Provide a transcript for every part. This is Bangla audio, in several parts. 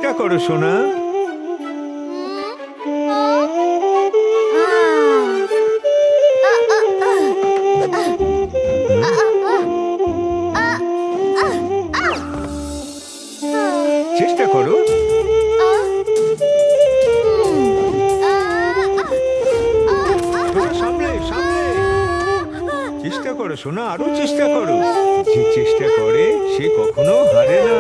চেষ্টা করো সোনা। চেষ্টা করো। সামলে সামলে চেষ্টা করো সোনা, আরো চেষ্টা করো। যে চেষ্টা করে সে কখনো হারে না।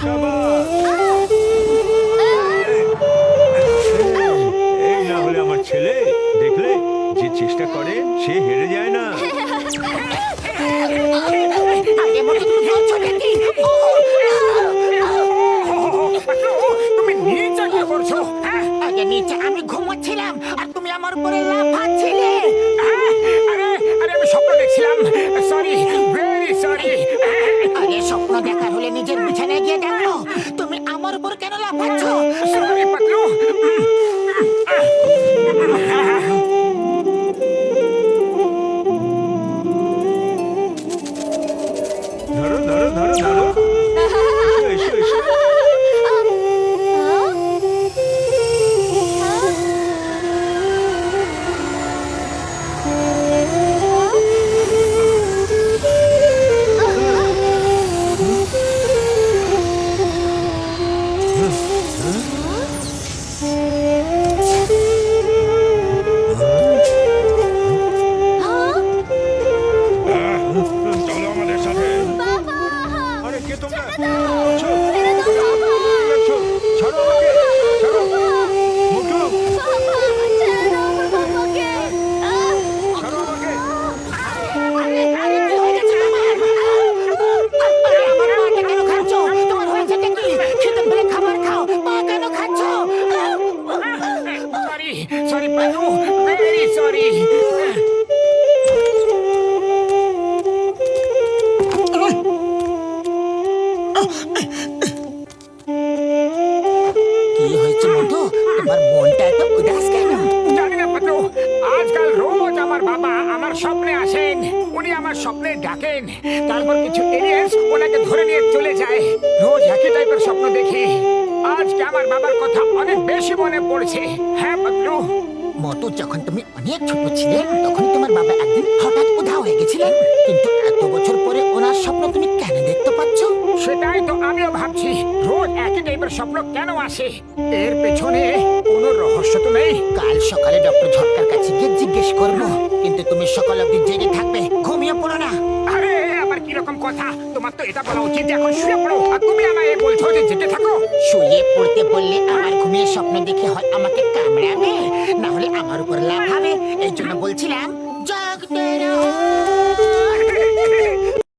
শাবাশ। এই না হলে আমার ছেলে, দেখলে যে চেষ্টা করে সে হেরে যায় না। তুমি নিচে কি করছো? আগে নিচে আমি ঘুমাচ্ছিলাম আর তুমি আমার উপরে লাফাচ্ছিলে। আরে আরে আমি স্বপ্ন দেখছিলাম। Sorry, very sorry. আরে স্বপ্ন দেখার হলে নিজের বিছানায় গিয়ে দেখো। তুমি আমার উপর কেন লাফাচ্ছ? সরি পাতলু। ধরো ধরো ধরো ধরো। এসো এসো। চলো আমাদের সাথে। আরে কে তোমরা? আছো? আছো? ছাড়ো আমাকে, ছাড়ো। মোটু, ছাড়ো আমাকে। আরে কি হয়ে গেছে আমার? আরে আমার মাকে কেন খাচ্ছ? তোমার হয়েছে কি? খেতে পেলে খাবার খাও, মা কেন খাচ্ছ? Sorry sorry Patlu, very sorry. কি হয়েছে মধু? তোমার মনটা এত উদাস কেন? জানি না পাতলু, আজকাল রোজ আমার বাবা আমার স্বপ্নে আসেন। উনি আমার স্বপ্নে ডাকেন, তারপর কিছু এলিয়েন্স ওনাকে ধরে নিয়ে চলে যায়। রোজ একই টাইপের স্বপ্ন দেখি। আজকে আমার বাবার কথা অনেক বেশি মনে পড়ছে। হ্যাঁ পাতলু। মধু, যখন তুমি অনেক ছোট ছিলে তখন তোমার বাবা একদিন হঠাৎ উধাও হয়ে গেছিলেন, কিন্তু এত বছর পরে ওনার স্বপ্ন তুমি কেন দেখতে পাচ্ছ? সেটাই তো আমিও ভাবছি, রোজ একই টাইপের স্বপ্ন কেন আসে? এর পেছনে কোনো রহস্য তো নেই। কাল সকালে ডক্টর ঝটকার কাছে গিয়ে জিজ্ঞেস করবো, কিন্তু তুমি সকাল অবধি জেগে থাকবে, ঘুমিয়ে পড়ো না। আরে আবার কিরকম কথা? তোমার তো এটা বলা উচিত যে এখন শুয়ে পড়ো, আর তুমি আমায় বলছো যে জেগে থাকো। শুয়ে পড়তে বললে আমার ঘুমিয়ে স্বপ্ন দেখে হয় আমাকে কামড়াবে, না হলে আমার উপর লাফাবে। এই জন্য বলছিলাম জাগতে রহো।